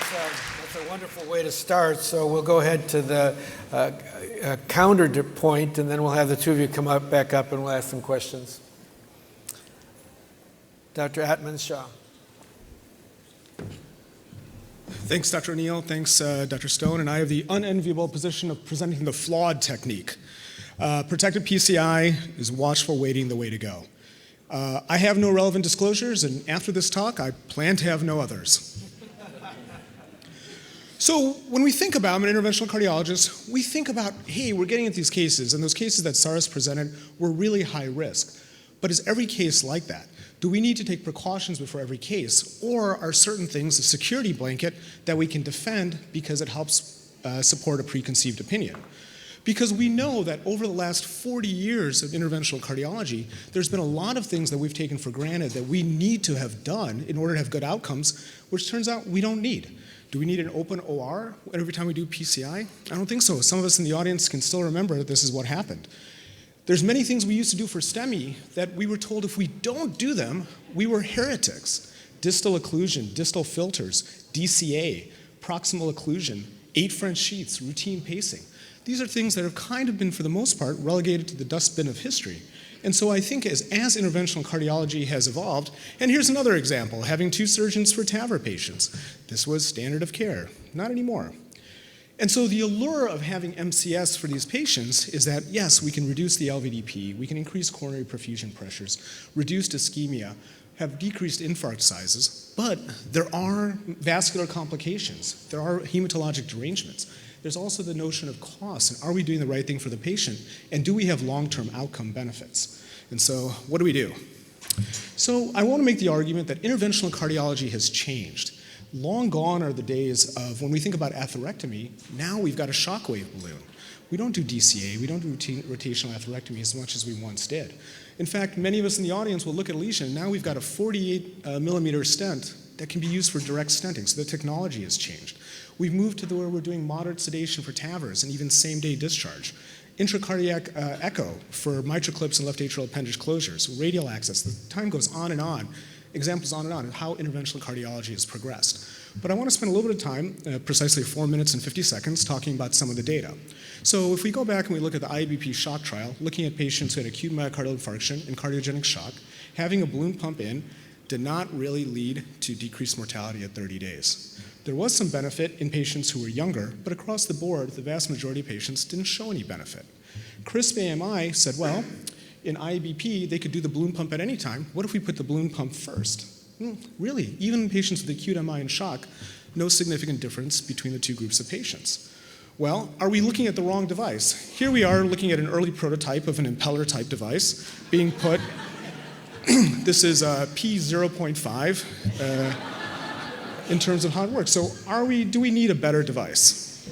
That's a wonderful way to start. So we'll go ahead to the counterpoint, and then we'll have the two of you come back up, and we'll ask some questions. Dr. Atman Shah. Thanks, Dr. O'Neill. Thanks, Dr. Stone. And I have the unenviable position of presenting the flawed technique. Protected PCI is watchful waiting the way to go. I have no relevant disclosures, and after this talk, I plan to have no others. So when we think about, I'm an interventional cardiologist, we think about, hey, we're getting at these cases, and those cases that SARS presented were really high risk. But is every case like that? Do we need to take precautions before every case, or are certain things a security blanket that we can defend because it helps support a preconceived opinion? Because we know that over the last 40 years of interventional cardiology, there's been a lot of things that we've taken for granted that we need to have done in order to have good outcomes, which turns out we don't need. Do we need an open OR every time we do PCI? I don't think so. Some of us in the audience can still remember that this is what happened. There's many things we used to do for STEMI that we were told if we don't do them, we were heretics. Distal occlusion, distal filters, DCA, proximal occlusion, 8 French sheaths, routine pacing. These are things that have kind of been, for the most part, relegated to the dustbin of history. And so I think as interventional cardiology has evolved, and here's another example, having 2 surgeons for TAVR patients. This was standard of care, not anymore. And so the allure of having MCS for these patients is that, yes, we can reduce the LVDP, we can increase coronary perfusion pressures, reduce ischemia, have decreased infarct sizes, but there are vascular complications, there are hematologic derangements. There's also the notion of cost, and are we doing the right thing for the patient, and do we have long-term outcome benefits? And so what do? So I want to make the argument that interventional cardiology has changed. Long gone are the days of when we think about atherectomy, now we've got a shockwave balloon. We don't do DCA, we don't do rotational atherectomy as much as we once did. In fact, many of us in the audience will look at a lesion, now we've got a 48 millimeter stent that can be used for direct stenting, so the technology has changed. We've moved to where we're doing moderate sedation for TAVRs and even same-day discharge. Intracardiac echo for MitraClips and left atrial appendage closures, radial access. The time goes on and on, examples on and on of how interventional cardiology has progressed. But I want to spend a little bit of time, precisely 4 minutes and 50 seconds, talking about some of the data. So if we go back and we look at the IABP shock trial, looking at patients who had acute myocardial infarction and cardiogenic shock, having a balloon pump in did not really lead to decreased mortality at 30 days. There was some benefit in patients who were younger, but across the board, the vast majority of patients didn't show any benefit. CRISP AMI said, well, in IABP, they could do the balloon pump at any time. What if we put the balloon pump first? Really, even in patients with acute MI and shock, no significant difference between the two groups of patients. Well, are we looking at the wrong device? Here we are looking at an early prototype of an impeller-type device being put. This is P0.5 in terms of how it works. So do we need a better device?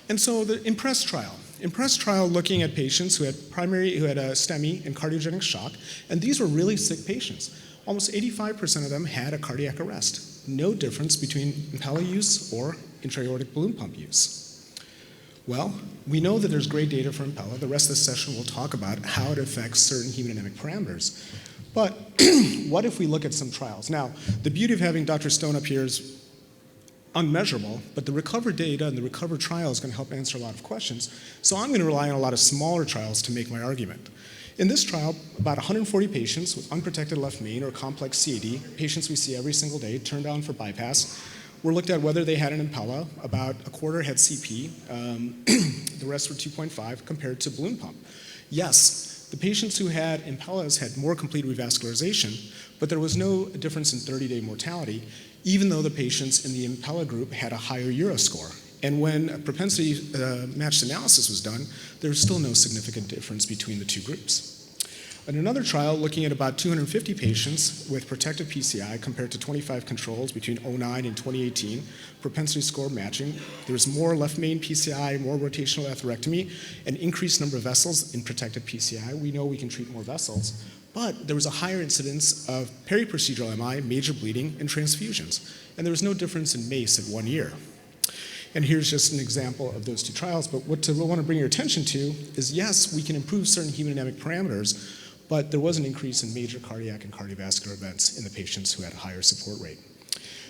And so the IMPRESS trial looking at patients who had a STEMI and cardiogenic shock, and these were really sick patients. Almost 85% of them had a cardiac arrest. No difference between Impella use or intra-aortic balloon pump use. Well, we know that there's great data for Impella. The rest of the session will talk about how it affects certain hemodynamic parameters. But what if we look at some trials? Now, the beauty of having Dr. Stone up here is unmeasurable, but the RECOVER data and the RECOVER trial is going to help answer a lot of questions. So I'm going to rely on a lot of smaller trials to make my argument. In this trial, about 140 patients with unprotected left main or complex CAD, patients we see every single day, turned on for bypass, were looked at whether they had an Impella. About a quarter had CP. The rest were 2.5 compared to balloon pump. Yes, the patients who had Impellas had more complete revascularization, but there was no difference in 30-day mortality, even though the patients in the Impella group had a higher Euroscore. And when a propensity matched analysis was done, there was still no significant difference between the two groups. In another trial, looking at about 250 patients with protected PCI compared to 25 controls between 2009 and 2018, propensity score matching, there was more left main PCI, more rotational atherectomy, an increased number of vessels in protected PCI. We know we can treat more vessels, but there was a higher incidence of periprocedural MI, major bleeding, and transfusions. And there was no difference in MACE at 1 year. And here's just an example of those two trials, but what I want to bring your attention to is, yes, we can improve certain hemodynamic parameters, but there was an increase in major cardiac and cardiovascular events in the patients who had a higher support rate.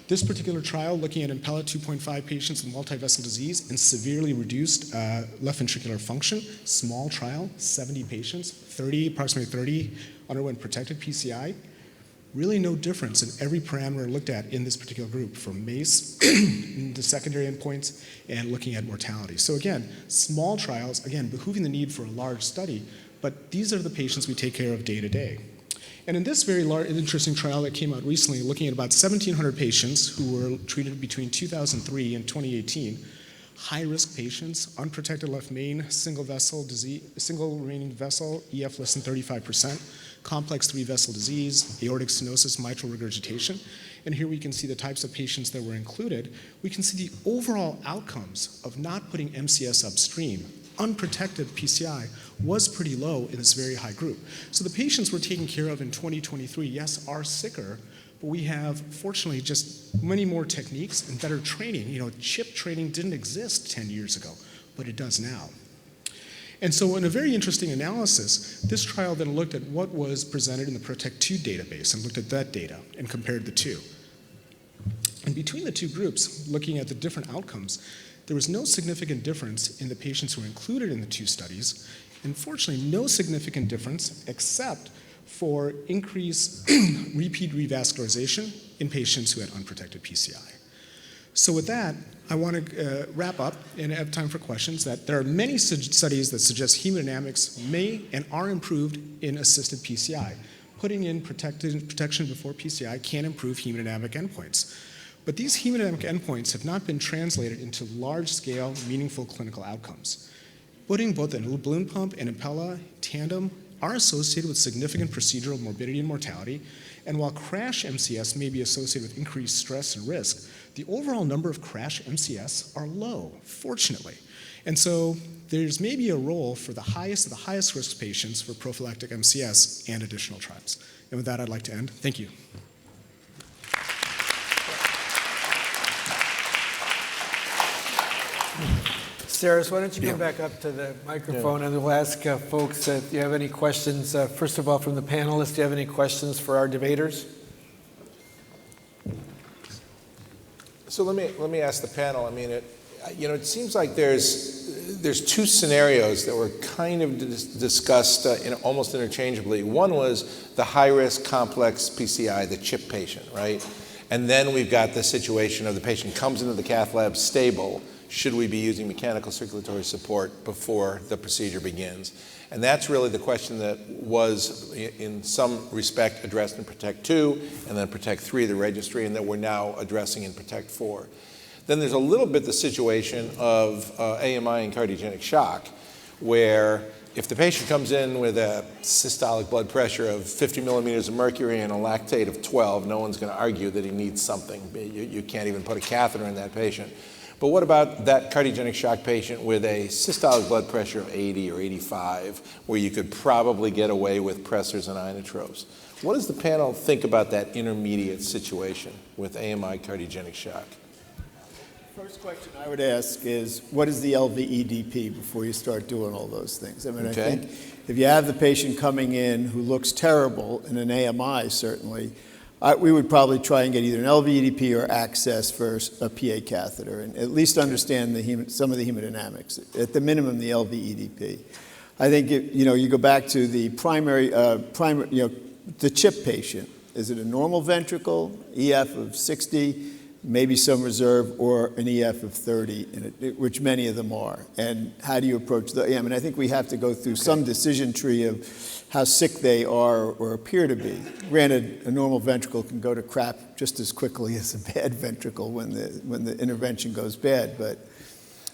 This particular trial, looking at Impella 2.5 patients with multivessel disease and severely reduced left ventricular function, small trial, 70 patients, approximately 30 underwent protected PCI. Really no difference in every parameter looked at in this particular group, from MACE, the secondary endpoints, and looking at mortality. So again, small trials, again, behooving the need for a large study, but these are the patients we take care of day to day. And in this very large, interesting trial that came out recently, looking at about 1,700 patients who were treated between 2003 and 2018, high-risk patients, unprotected left main, single remaining vessel, EF less than 35%, complex 3-vessel disease, aortic stenosis, mitral regurgitation. And here we can see the types of patients that were included. We can see the overall outcomes of not putting MCS upstream. Unprotected PCI was pretty low in this very high group. So the patients we're taking care of in 2023, yes, are sicker, but we have, fortunately, just many more techniques and better training. You know, chip training didn't exist 10 years ago, but it does now. And so in a very interesting analysis, this trial then looked at what was presented in the PROTECT2 database and looked at that data and compared the two. And between the two groups, looking at the different outcomes, there was no significant difference in the patients who were included in the two studies. Unfortunately, no significant difference except for increased repeat revascularization in patients who had unprotected PCI. So with that, I want to wrap up and have time for questions. That there are many studies that suggest hemodynamics may and are improved in assisted PCI. Putting in protection before PCI can improve hemodynamic endpoints. But these hemodynamic endpoints have not been translated into large-scale, meaningful clinical outcomes. Putting both a balloon pump and Impella tandem are associated with significant procedural morbidity and mortality, and while crash MCS may be associated with increased stress and risk, the overall number of crash MCS are low, fortunately. And so there's maybe a role for the highest of the highest risk patients for prophylactic MCS and additional trials. And with that, I'd like to end. Thank you. Saris, why don't you come back up to the microphone, and we'll ask folks if you have any questions. First of all, from the panelists, do you have any questions for our debaters? So let me ask the panel. I mean, it seems like there's two scenarios that were kind of discussed almost interchangeably. One was the high-risk complex PCI, the CHIP patient, right? And then we've got the situation of the patient comes into the cath lab stable. Should we be using mechanical circulatory support before the procedure begins? And that's really the question that was, in some respect, addressed in PROTECT2 and then PROTECT3, the registry, and that we're now addressing in PROTECT4. Then there's a little bit the situation of AMI and cardiogenic shock, where if the patient comes in with a systolic blood pressure of 50 millimeters of mercury and a lactate of 12, no one's going to argue that he needs something. You can't even put a catheter in that patient. But what about that cardiogenic shock patient with a systolic blood pressure of 80 or 85, where you could probably get away with pressors and inotropes? What does the panel think about that intermediate situation with AMI cardiogenic shock? First question I would ask is, what is the LVEDP before you start doing all those things? I mean, I think if you have the patient coming in who looks terrible, in an AMI certainly, we would probably try and get either an LVEDP or access for a PA catheter, and at least understand some of the hemodynamics. At the minimum, the LVEDP. I think you go back to the the CHIP patient. Is it a normal ventricle, EF of 60, maybe some reserve, or an EF of 30, which many of them are? And how do you approach that? Yeah, I mean, I think we have to go through some decision tree of how sick they are or appear to be. Granted, a normal ventricle can go to crap just as quickly as a bad ventricle when the intervention goes bad, but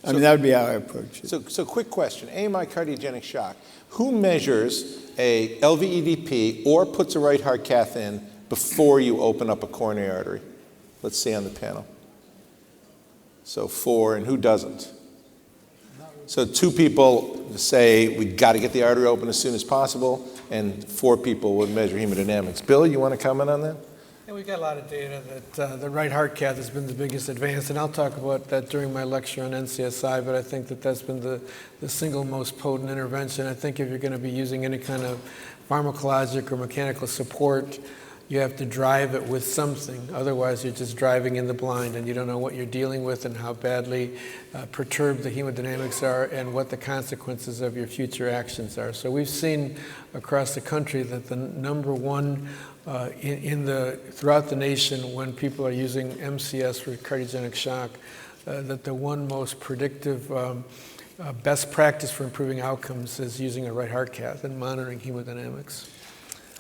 I mean, that would be how I approach it. So quick question, AMI cardiogenic shock. Who measures a LVEDP or puts a right heart cath in before you open up a coronary artery? Let's see on the panel. So 4, and who doesn't? So 2 people say we got to get the artery open as soon as possible, and 4 people would measure hemodynamics. Bill, you want to comment on that? Yeah, we've got a lot of data that the right heart cath has been the biggest advance, and I'll talk about that during my lecture on NCSI, but I think that that's been the single most potent intervention. I think if you're going to be using any kind of pharmacologic or mechanical support, you have to drive it with something. Otherwise, you're just driving in the blind, and you don't know what you're dealing with and how badly perturbed the hemodynamics are and what the consequences of your future actions are. So we've seen across the country that the number one throughout the nation when people are using MCS for cardiogenic shock, that the one most predictive best practice for improving outcomes is using a right heart cath and monitoring hemodynamics.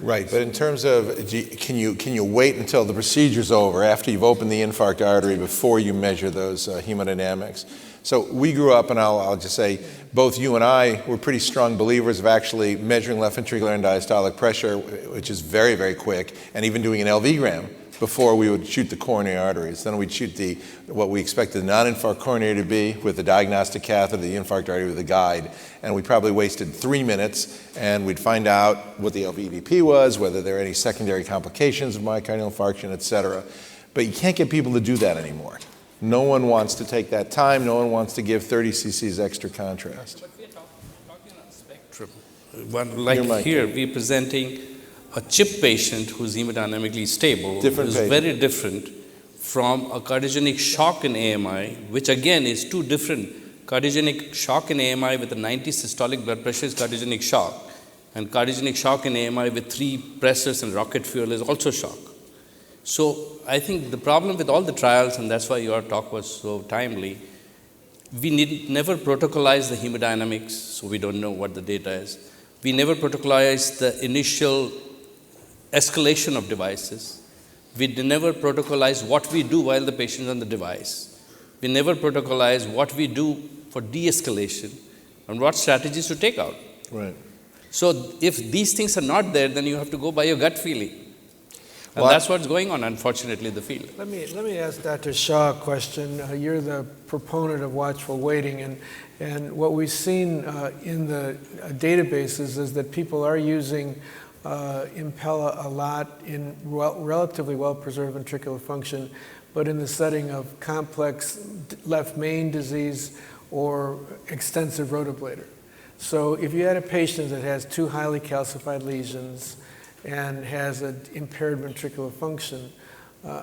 Right, but in terms of, can you wait until the procedure's over, after you've opened the infarct artery, before you measure those hemodynamics? So we grew up, and I'll just say, both you and I were pretty strong believers of actually measuring left ventricular end diastolic pressure, which is very, very quick, and even doing an LV-gram before we would shoot the coronary arteries. Then we'd shoot what we expected the non-infarct coronary to be with the diagnostic catheter, the infarct artery with a guide. And we probably wasted 3 minutes, and we'd find out what the LVEDP was, whether there are any secondary complications of myocardial infarction, et cetera. But you can't get people to do that anymore. No one wants to take that time. No one wants to give 30 cc's extra contrast. But we're talking on a spectrum. Like here, we're presenting a CHIP patient who's hemodynamically stable, who's very different from a cardiogenic shock in AMI, which again is two different. Cardiogenic shock in AMI with a 90 systolic blood pressure is cardiogenic shock, and cardiogenic shock in AMI with 3 pressors and rocket fuel is also shock. So I think the problem with all the trials, and that's why your talk was so timely, we never protocolize the hemodynamics, so we don't know what the data is. We never protocolize the initial escalation of devices. We never protocolize what we do while the patient is on the device. We never protocolize what we do for de-escalation and what strategies to take out. Right. So if these things are not there, then you have to go by your gut feeling. And Well, that's what's going on, unfortunately, in the field. Let me ask Dr. Shah a question. You're the proponent of watchful waiting, and what we've seen in the databases is that people are using Impella a lot in relatively well-preserved ventricular function, but in the setting of complex left main disease or extensive rotablator. So if you had a patient that has 2 highly calcified lesions and has an impaired ventricular function,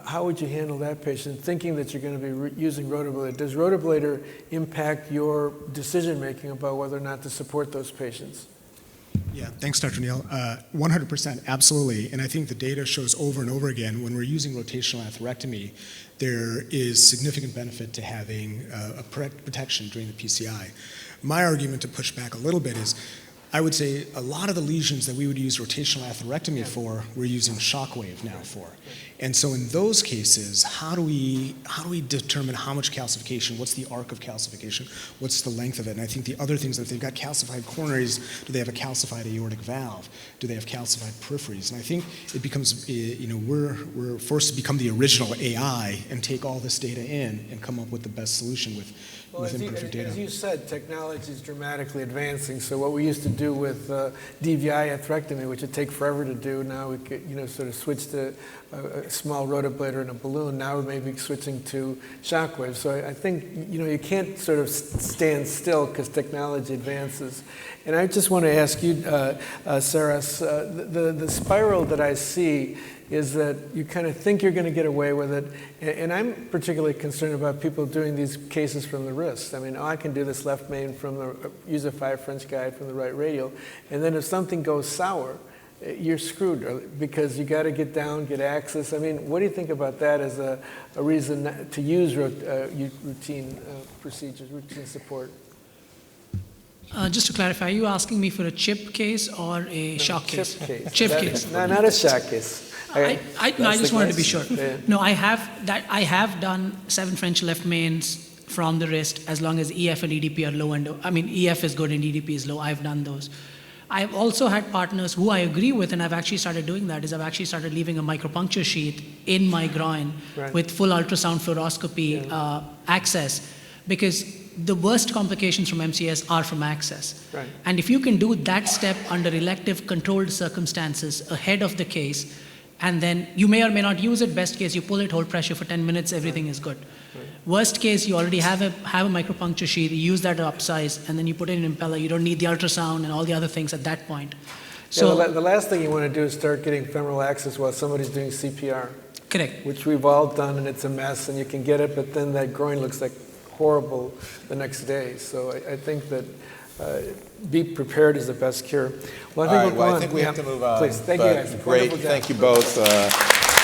how would you handle that patient, thinking that you're going to be using rotablator? Does rotablator impact your decision-making about whether or not to support those patients? Yeah, thanks, Dr. Neal. 100%, absolutely. And I think the data shows over and over again, when we're using rotational atherectomy, there is significant benefit to having a protection during the PCI. My argument, to push back a little bit, is I would say a lot of the lesions that we would use rotational atherectomy for, we're using shockwave now for. And so in those cases, how do we determine how much calcification, what's the arc of calcification, what's the length of it? And I think the other things, if they've got calcified coronaries, do they have a calcified aortic valve? Do they have calcified peripheries? And I think it becomes, we're forced to become the original AI and take all this data in and come up with the best solution with imperfect data. As you said, technology is dramatically advancing. So what we used to do with DVI atherectomy, which would take forever to do, now we could, sort of switch to a small rotablator and a balloon. Now we may be switching to shockwave. So I think, you can't sort of stand still because technology advances. And I just want to ask you, Saras, the spiral that I see is that you kind of think you're going to get away with it. And I'm particularly concerned about people doing these cases from the wrist. I mean, I can do this left main from use a 5 French guide from the right radial. And then if something goes sour, you're screwed because you got to get down, get access. I mean, what do you think about that as a reason to use routine procedures, routine support? Just to clarify, are you asking me for a chip case or a shock case? Chip case. No, not a shock case. I just wanted to be sure. Yeah. No, I have done 7 French left mains from the wrist as long as EF and EDP are low. And I mean, EF is good and EDP is low. I've done those. I've also had partners who I agree with, and I've actually started doing that, is I've actually started leaving a micropuncture sheath in my groin with full ultrasound fluoroscopy access, because the worst complications from MCS are from access. Right. And if you can do that step under elective controlled circumstances ahead of the case, and then you may or may not use it, best case you pull it, hold pressure for 10 minutes, everything is good. Worst case, you already have a micropuncture sheath, you use that to upsize, and then you put it in Impella. You don't need the ultrasound and all the other things at that point. So the last thing you want to do is start getting femoral access while somebody's doing CPR. correct. Which we've all done, and it's a mess, and you can get it, but then that groin looks like horrible the next day. So I think that be prepared is the best cure. Well, I think, I think we have to move on. Please, thank you guys. Great, Wonderful job. thank you both.